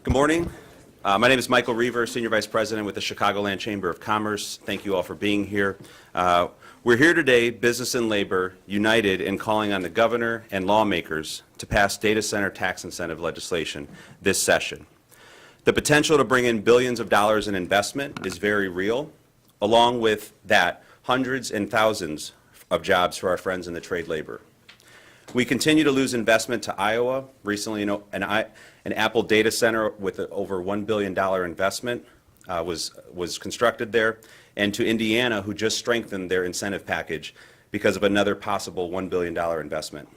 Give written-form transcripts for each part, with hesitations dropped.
Good morning. My name is Michael Reaver, Senior Vice President with the Chicagoland Chamber of Commerce. Thank you all for being here. We're here today, business and labor, united in calling on the governor and lawmakers to pass data center tax incentive legislation this session. The potential to bring in billions of dollars in investment is very real. Along with that, hundreds and thousands of jobs for our friends in the trade labor. We continue to lose investment to Iowa. Recently, an Apple data center with over $1 billion investment was constructed there, and to Indiana, who just strengthened their incentive package because of another possible $1 billion investment.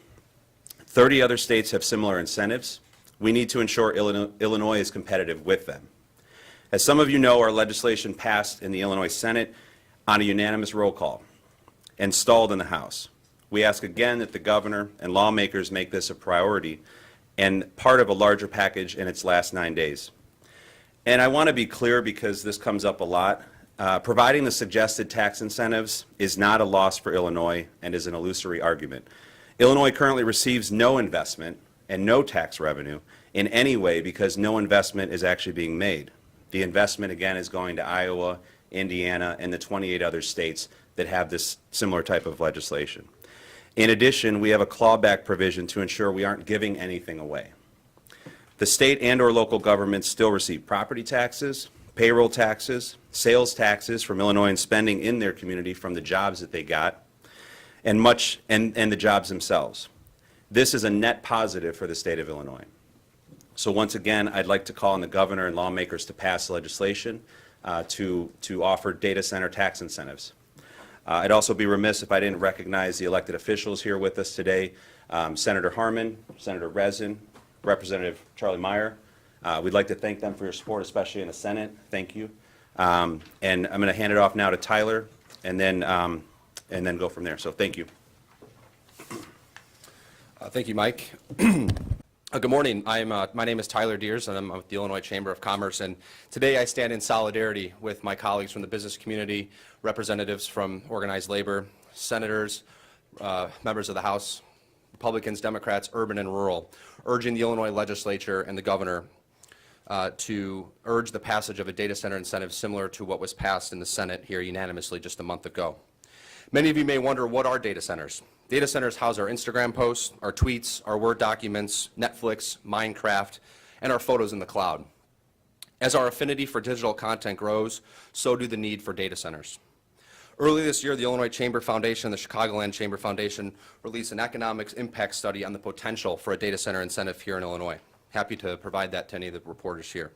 30 other states have similar incentives. We need to ensure Illinois is competitive with them. As some of you know, our legislation passed in the Illinois Senate on a unanimous roll call and stalled in the House. We ask again that the governor and lawmakers make this a priority and part of a larger package in its last 9 days. And I want to be clear because this comes up a lot. Providing the suggested tax incentives is not a loss for Illinois and is an illusory argument. Illinois currently receives no investment and no tax revenue in any way because no investment is actually being made. The investment, again, is going to Iowa, Indiana, and the 28 other states that have this similar type of legislation. In addition, we have a clawback provision to ensure we aren't giving anything away. The state and or local governments still receive property taxes, payroll taxes, sales taxes from Illinoisans spending in their community from the jobs that they got, and the jobs themselves. This is a net positive for the state of Illinois. So once again, I'd like to call on the governor and lawmakers to pass legislation to offer data center tax incentives. I'd also be remiss if I didn't recognize the elected officials here with us today, Senator Harmon, Senator Rezin, Representative Charlie Meyer. We'd like to thank them for your support, especially in the Senate. Thank you. And I'm going to hand it off now to Tyler and then go from there. So thank you. Thank you, Mike. Good morning. My name is Tyler Deers, and I'm with the Illinois Chamber of Commerce. And today I stand in solidarity with my colleagues from the business community, representatives from organized labor, senators, members of the House, Republicans, Democrats, urban and rural, urging the Illinois legislature and the governor to urge the passage of a data center incentive similar to what was passed in the Senate here unanimously just a month ago. Many of you may wonder, what are data centers? Data centers house our Instagram posts, our tweets, our Word documents, Netflix, Minecraft, and our photos in the cloud. As our affinity for digital content grows, so do the need for data centers. Early this year, the Illinois Chamber Foundation and the Chicagoland Chamber Foundation released an economics impact study on the potential for a data center incentive here in Illinois. Happy to provide that to any of the reporters here.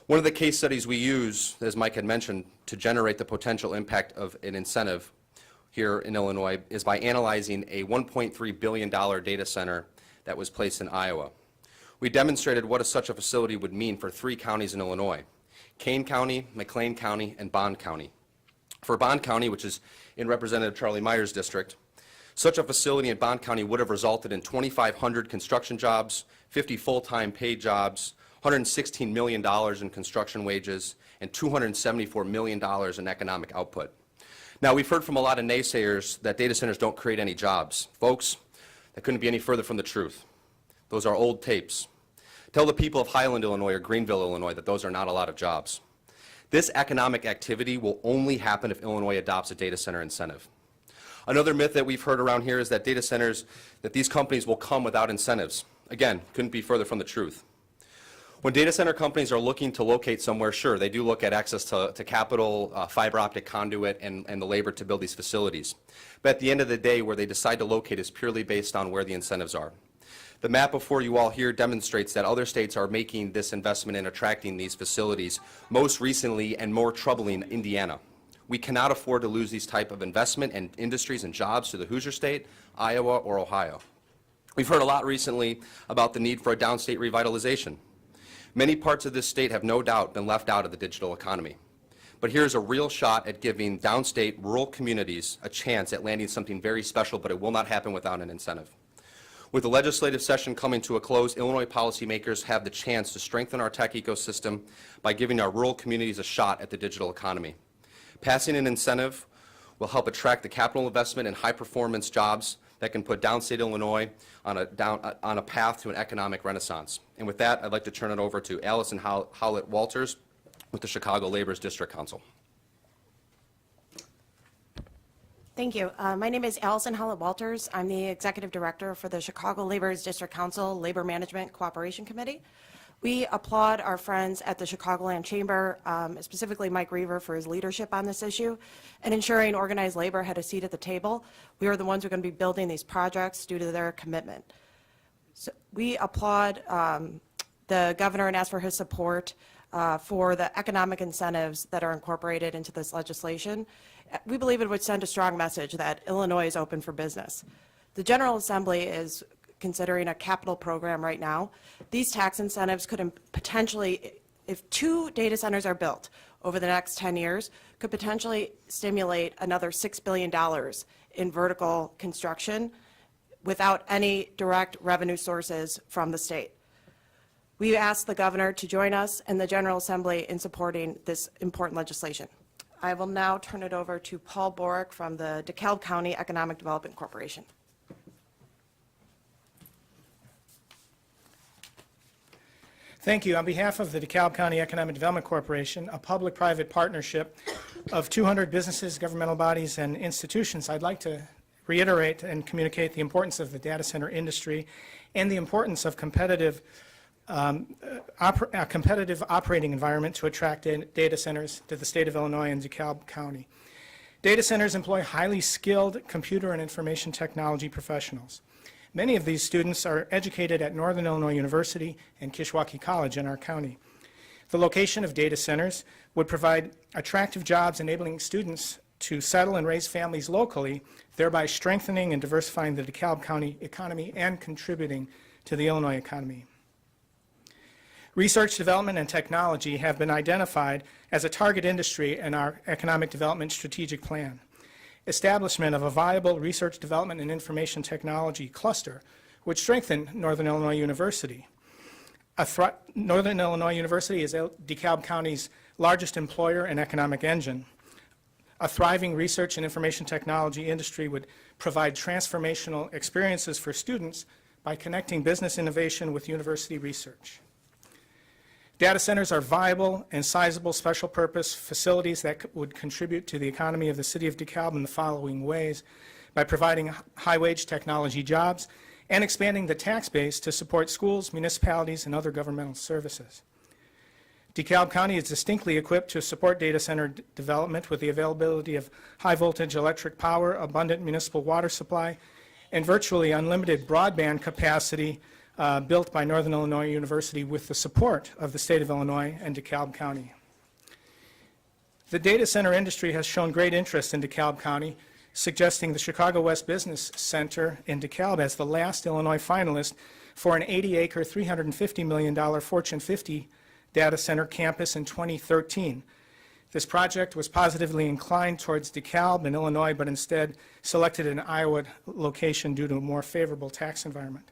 One of the case studies we use, as Mike had mentioned, to generate the potential impact of an incentive here in Illinois is by analyzing a $1.3 billion data center that was placed in Iowa. We demonstrated what such a facility would mean for 3 counties in Illinois: Kane County, McLean County, and Bond County. For Bond County, which is in Representative Charlie Meyer's district, such a facility in Bond County would have resulted in 2,500 construction jobs, 50 full-time paid jobs, $116 million in construction wages, and $274 million in economic output. Now, we've heard from a lot of naysayers that data centers don't create any jobs. Folks, that couldn't be any further from the truth. Those are old tapes. Tell the people of Highland, Illinois, or Greenville, Illinois, that those are not a lot of jobs. This economic activity will only happen if Illinois adopts a data center incentive. Another myth that we've heard around here is that data centers, that these companies will come without incentives. Again, couldn't be further from the truth. When data center companies are looking to locate somewhere, sure, they do look at access to capital, fiber optic conduit, and the labor to build these facilities. But at the end of the day, where they decide to locate is purely based on where the incentives are. The map before you all here demonstrates that other states are making this investment in attracting these facilities, most recently and more troubling, Indiana. We cannot afford to lose these type of investment and industries and jobs to the Hoosier State, Iowa, or Ohio. We've heard a lot recently about the need for a downstate revitalization. Many parts of this state have no doubt been left out of the digital economy. But here's a real shot at giving downstate rural communities a chance at landing something very special, but it will not happen without an incentive. With the legislative session coming to a close, Illinois policymakers have the chance to strengthen our tech ecosystem by giving our rural communities a shot at the digital economy. Passing an incentive will help attract the capital investment and high-performance jobs that can put downstate Illinois on a path to an economic renaissance. And with that, I'd like to turn it over to Alison Halle Walters with the Chicago Labor's District Council. Thank you. My name is Alison Halle Walters. I'm the Executive Director for the Chicago Labor's District Council Labor Management Cooperation Committee. We applaud our friends at the Chicagoland Chamber, specifically Mike Reaver, for his leadership on this issue and ensuring organized labor had a seat at the table. We are the ones who are going to be building these projects due to their commitment. So we applaud the governor and ask for his support for the economic incentives that are incorporated into this legislation. We believe it would send a strong message that Illinois is open for business. The General Assembly is considering a capital program right now. These tax incentives could potentially, if 2 data centers are built over the next 10 years, could potentially stimulate another $6 billion in vertical construction without any direct revenue sources from the state. We ask the governor to join us and the General Assembly in supporting this important legislation. I will now turn it over to Paul Borick from the DeKalb County Economic Development Corporation. Thank you. On behalf of the DeKalb County Economic Development Corporation, a public-private partnership of 200 businesses, governmental bodies, and institutions, I'd like to reiterate and communicate the importance of the data center industry and the importance of competitive operating environment to attract data centers to the state of Illinois and DeKalb County. Data centers employ highly skilled computer and information technology professionals. Many of these students are educated at Northern Illinois University and Kishwaukee College in our county. The location of data centers would provide attractive jobs enabling students to settle and raise families locally, thereby strengthening and diversifying the DeKalb County economy and contributing to the Illinois economy. Research, development, and technology have been identified as a target industry in our economic development strategic plan. Establishment of a viable research, development, and information technology cluster would strengthen Northern Illinois University. Northern Illinois University is DeKalb County's largest employer and economic engine. A thriving research and information technology industry would provide transformational experiences for students by connecting business innovation with university research. Data centers are viable and sizable special purpose facilities that would contribute to the economy of the city of DeKalb in the following ways: by providing high-wage technology jobs and expanding the tax base to support schools, municipalities, and other governmental services. DeKalb County is distinctly equipped to support data center development with the availability of high-voltage electric power, abundant municipal water supply, and virtually unlimited broadband capacity built by Northern Illinois University with the support of the state of Illinois and DeKalb County. The data center industry has shown great interest in DeKalb County, suggesting the Chicago West Business Center in DeKalb as the last Illinois finalist for an 80-acre, $350 million Fortune 50 data center campus in 2013. This project was positively inclined towards DeKalb in Illinois, but instead selected an Iowa location due to a more favorable tax environment.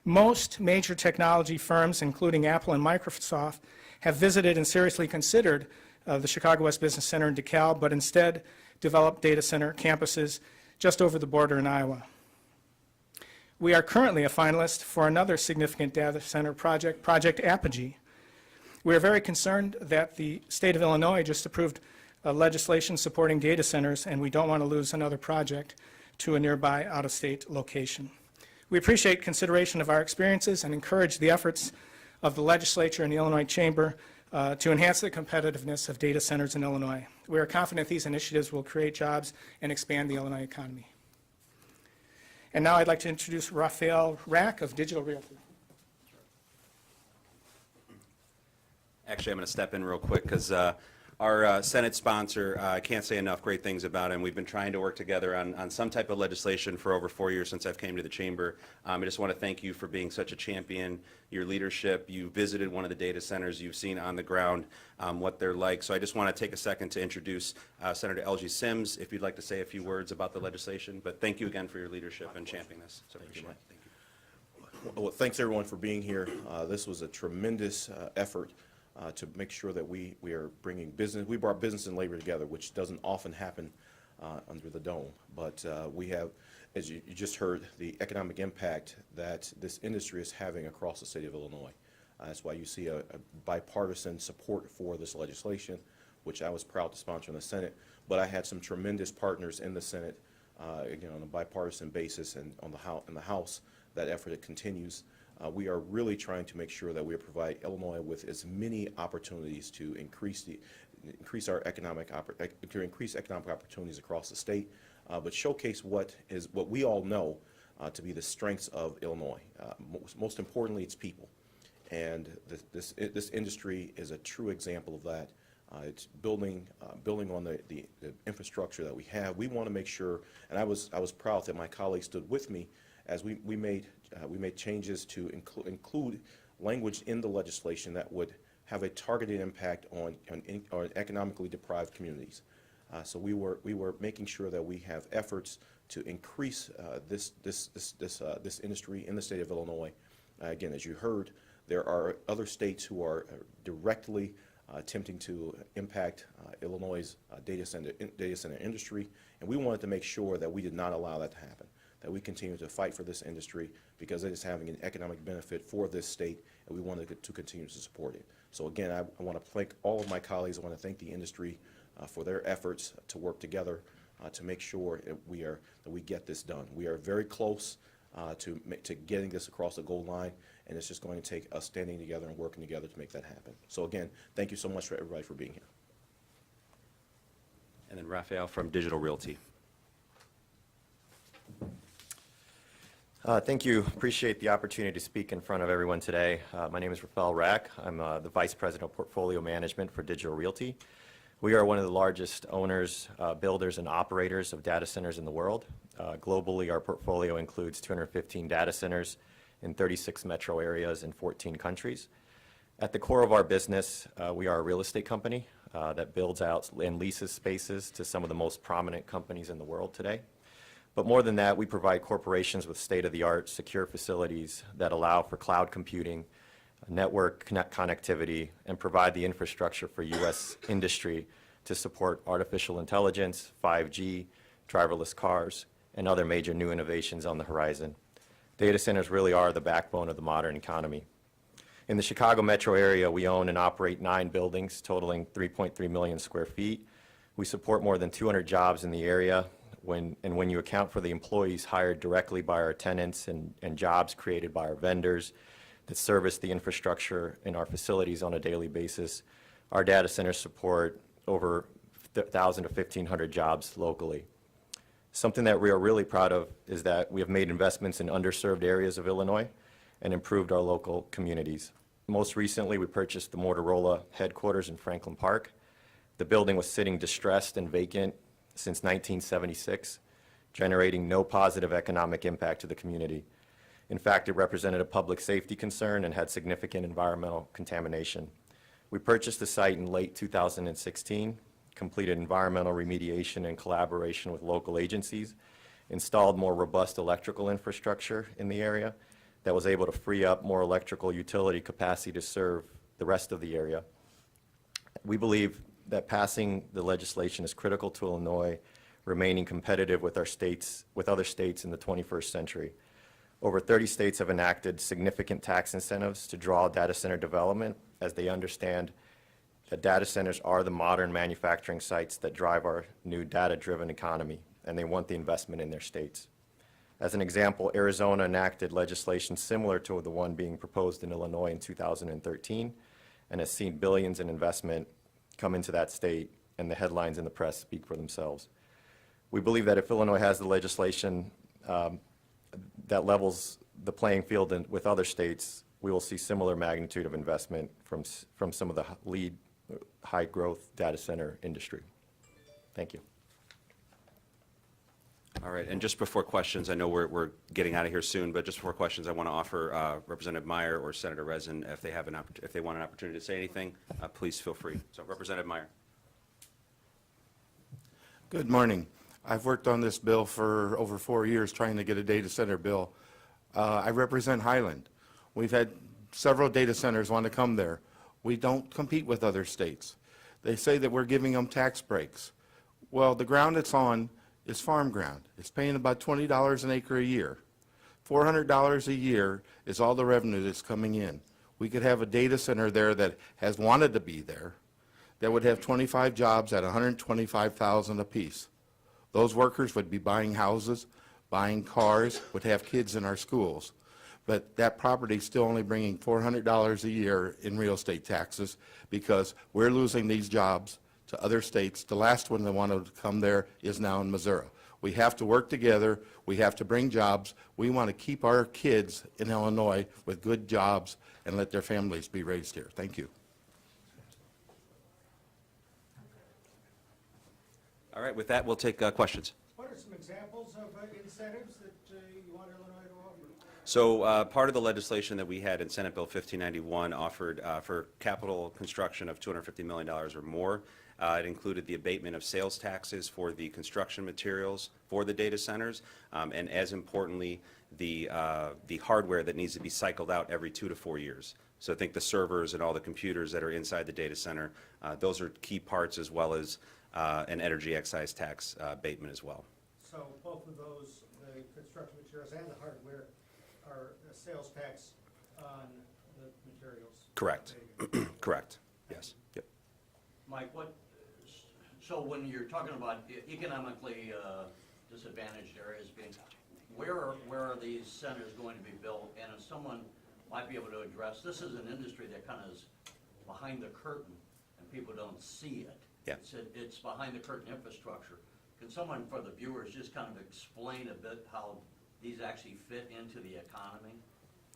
Most major technology firms, including Apple and Microsoft, have visited and seriously considered the Chicago West Business Center in DeKalb, but instead developed data center campuses just over the border in Iowa. We are currently a finalist for another significant data center project, Project Apogee. We are very concerned that the state of Illinois just approved legislation supporting data centers, and we don't want to lose another project to a nearby out-of-state location. We appreciate consideration of our experiences and encourage the efforts of the legislature and the Illinois Chamber to enhance the competitiveness of data centers in Illinois. We are confident these initiatives will create jobs and expand the Illinois economy. And now I'd like to introduce Raphael Rack of Digital Realty. Actually, I'm going to step in real quick because our Senate sponsor, I can't say enough great things about him. We've been trying to work together on some type of legislation for over 4 years since I've came to the chamber. I just want to thank you for being such a champion, your leadership. You visited one of the data centers. You've seen on the ground what they're like. So I just want to take a second to introduce Senator L.G. Sims, if you'd like to say a few words about the legislation. But thank you again for your leadership and championing this. So appreciate it. Thank you. Well, thanks everyone for being here. This was a tremendous effort to make sure that we are bringing business. We brought business and labor together, which doesn't often happen under the dome. But we have, as you just heard, the economic impact that this industry is having across the state of Illinois. That's why you see a bipartisan support for this legislation, which I was proud to sponsor in the Senate. But I had some tremendous partners in the Senate, again, on a bipartisan basis, and in the House, that effort continues. We are really trying to make sure that we provide Illinois with as many opportunities to increase economic opportunities across the state, but showcase what we all know to be the strengths of Illinois. Most importantly, it's people, and this industry is a true example of that. It's building on the infrastructure that we have. We want to make sure, and I was proud that my colleagues stood with me as we made changes to include language in the legislation that would have a targeted impact on economically deprived communities. So we were making sure that we have efforts to increase this industry in the state of Illinois. Again, as you heard, there are other states who are directly attempting to impact Illinois' data center industry, and we wanted to make sure that we did not allow that to happen, that we continue to fight for this industry because it is having an economic benefit for this state, and we wanted to continue to support it. So again, I want to thank all of my colleagues. I want to thank the industry for their efforts to work together to make sure that we get this done. We are very close to getting this across the goal line, and it's just going to take us standing together and working together to make that happen. So again, thank you so much for everybody for being here. And then Raphael from Digital Realty. Thank you. Appreciate the opportunity to speak in front of everyone today. My name is Raphael Rack. I'm the Vice President of Portfolio Management for Digital Realty. We are one of the largest owners, builders, and operators of data centers in the world. Globally, our portfolio includes 215 data centers in 36 metro areas in 14 countries. At the core of our business, we are a real estate company that builds out and leases spaces to some of the most prominent companies in the world today. But more than that, we provide corporations with state-of-the-art secure facilities that allow for cloud computing, network connectivity, and provide the infrastructure for U.S. industry to support artificial intelligence, 5G, driverless cars, and other major new innovations on the horizon. Data centers really are the backbone of the modern economy. In the Chicago metro area, we own and operate 9 buildings totaling 3.3 million square feet. We support more than 200 jobs in the area. When you account for the employees hired directly by our tenants and jobs created by our vendors that service the infrastructure in our facilities on a daily basis, our data centers support over 1,000 to 1,500 jobs locally. Something that we are really proud of is that we have made investments in underserved areas of Illinois and improved our local communities. Most recently, we purchased the Motorola headquarters in Franklin Park. The building was sitting distressed and vacant since 1976, generating no positive economic impact to the community. In fact, it represented a public safety concern and had significant environmental contamination. We purchased the site in late 2016, completed environmental remediation in collaboration with local agencies, installed more robust electrical infrastructure in the area that was able to free up more electrical utility capacity to serve the rest of the area. We believe that passing the legislation is critical to Illinois remaining competitive with other states in the 21st century. Over 30 states have enacted significant tax incentives to draw data center development as they understand that data centers are the modern manufacturing sites that drive our new data-driven economy, and they want the investment in their states. As an example, Arizona enacted legislation similar to the one being proposed in Illinois in 2013 and has seen billions in investment come into that state, and the headlines in the press speak for themselves. We believe that if Illinois has the legislation that levels the playing field with other states, we will see similar magnitude of investment from some of the lead high-growth data center industry. Thank you. All right, and just before questions, I know we're getting out of here soon, but just before questions, I want to offer Representative Meyer or Senator Rezin, if they want an opportunity to say anything, please feel free. So, Representative Meyer. Good morning. I've worked on this bill for over 4 years trying to get a data center bill. I represent Highland. We've had several data centers want to come there. We don't compete with other states. They say that we're giving them tax breaks. Well, the ground it's on is farm ground. It's paying about $20 an acre a year. $400 a year is all the revenue that's coming in. We could have a data center there that has wanted to be there that would have 25 jobs at $125,000 apiece. Those workers would be buying houses, buying cars, would have kids in our schools. But that property is still only bringing $400 a year in real estate taxes because we're losing these jobs to other states. The last one that wanted to come there is now in Missouri. We have to work together. We have to bring jobs. We want to keep our kids in Illinois with good jobs and let their families be raised here. Thank you. All right, with that, we'll take questions. What are some examples of incentives that you want Illinois to offer? So part of the legislation that we had in Senate Bill 1591 offered for capital construction of $250 million or more. It included the abatement of sales taxes for the construction materials for the data centers, and as importantly, the hardware that needs to be cycled out every 2 to 4 years. So I think the servers and all the computers that are inside the data center, those are key parts, as well as an energy excise tax abatement as well. So both of those, the construction materials and the hardware, are a sales tax on the materials? Correct. Correct. Yes. Yep. Mike, so when you're talking about economically disadvantaged areas being, where are these centers going to be built? And if someone might be able to address, this is an industry that kind of is behind the curtain and people don't see it. Yeah. It's behind the curtain infrastructure. Can someone, for the viewers, just kind of explain a bit how these actually fit into the economy?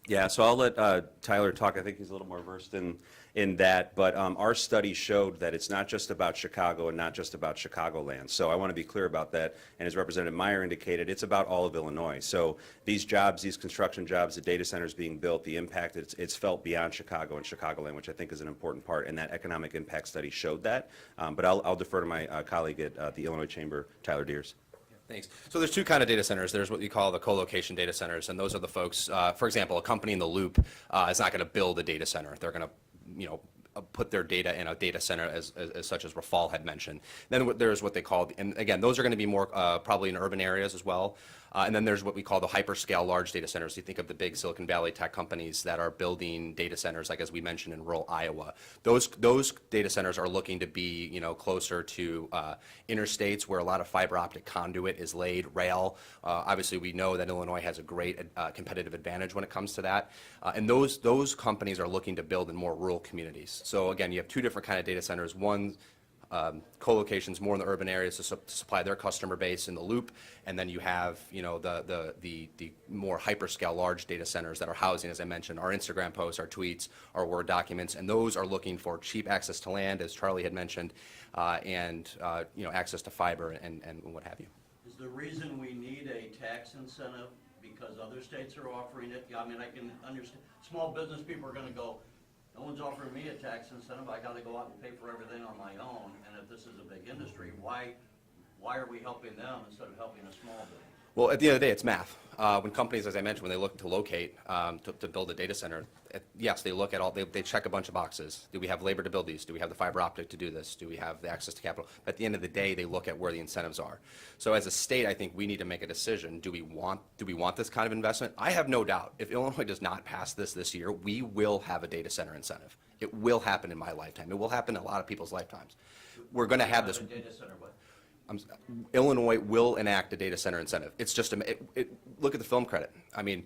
Yeah, so I'll let Tyler talk. I think he's a little more versed in that. But our study showed that it's not just about Chicago and not just about Chicagoland. So I want to be clear about that. And as Representative Meyer indicated, it's about all of Illinois. So these jobs, these construction jobs, the data centers being built, the impact, it's felt beyond Chicago and Chicagoland, which I think is an important part. And that economic impact study showed that. But I'll defer to my colleague at the Illinois Chamber, Tyler Deers. Thanks. So there's two kind of data centers. There's what you call the co-location data centers, and those are the folks, for example, a company in the Loop is not going to build a data center. They're going to, put their data in a data center as such as Rafal had mentioned. Then there's what they call, and again, those are going to be more probably in urban areas as well. And then there's what we call the hyperscale large data centers. You think of the big Silicon Valley tech companies that are building data centers, like as we mentioned in rural Iowa. Those data centers are looking to be, closer to interstates where a lot of fiber optic conduit is laid, rail. Obviously, we know that Illinois has a great competitive advantage when it comes to that. And those companies are looking to build in more rural communities. So again, you have two different kind of data centers. One, co-locations more in the urban areas to supply their customer base in the Loop, and then you have the more hyperscale large data centers that are housing, as I mentioned, our Instagram posts, our tweets, our Word documents, and those are looking for cheap access to land, as Charlie had mentioned, and access to fiber and what have you. Is the reason we need a tax incentive because other states are offering it? I mean, I can understand, small business people are going to go, no one's offering me a tax incentive. I got to go out and pay for everything on my own. And if this is a big industry, why are we helping them instead of helping a small business? Well, at the end of the day, it's math. When companies, as I mentioned, when they look to locate, to build a data center, yes, they look at they check a bunch of boxes. Do we have labor to build these? Do we have the fiber optic to do this? Do we have the access to capital? But at the end of the day, they look at where the incentives are. So as a state, I think we need to make a decision. Do we want this kind of investment? I have no doubt. If Illinois does not pass this year, we will have a data center incentive. It will happen in my lifetime. It will happen in a lot of people's lifetimes. We're going to have this. Data center, what? Illinois will enact a data center incentive. It's just look at the film credit. I mean,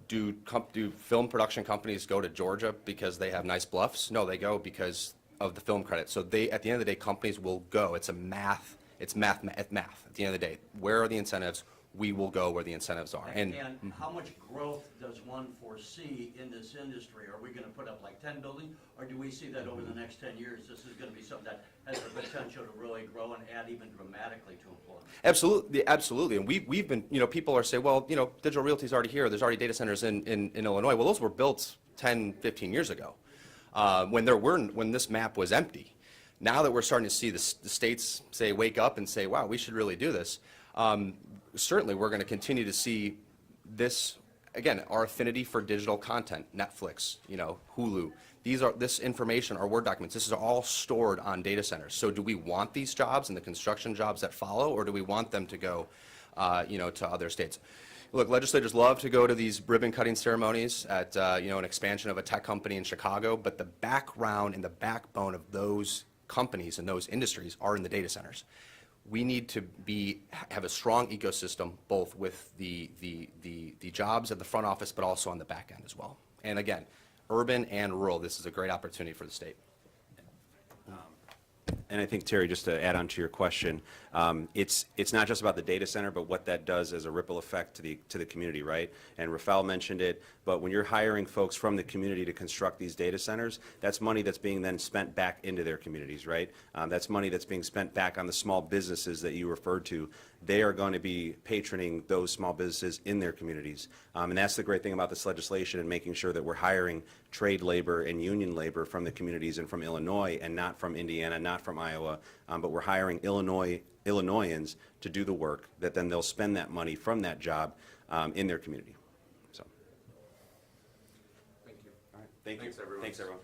do film production companies go to Georgia because they have nice bluffs? No, they go because of the film credit. So at the end of the day, companies will go. It's math. At the end of the day, where are the incentives? We will go where the incentives are. And how much growth does one foresee in this industry? Are we going to put up like 10 buildings, or do we see that over the next 10 years, this is going to be something that has the potential to really grow and add even dramatically to employment? Absolutely. And we've been, people are saying, well, Digital Realty's already here. There's already data centers in Illinois. Well, those were built 10, 15 years ago when this map was empty. Now that we're starting to see the states say, wake up and say, wow, we should really do this. Certainly, we're going to continue to see this, again, our affinity for digital content, Netflix, Hulu. This information, our Word documents, this is all stored on data centers. So do we want these jobs and the construction jobs that follow, or do we want them to go, to other states? Look, legislators love to go to these ribbon-cutting ceremonies at, an expansion of a tech company in Chicago, but the background and the backbone of those companies and those industries are in the data centers. We need to have a strong ecosystem, both with the jobs at the front office, but also on the back end as well. And again, urban and rural, this is a great opportunity for the state. And I think, Terry, just to add on to your question, it's not just about the data center, but what that does as a ripple effect to the community, right? And Rafael mentioned it, but when you're hiring folks from the community to construct these data centers, that's money that's being then spent back into their communities, right? That's money that's being spent back on the small businesses that you referred to. They are going to be patroning those small businesses in their communities. And that's the great thing about this legislation and making sure that we're hiring trade labor and union labor from the communities and from Illinois and not from Indiana, not from Iowa, but we're hiring Illinoisans to do the work that then they'll spend that money from that job in their community. So. Thank you. All right. Thanks, everyone. Thanks, everyone.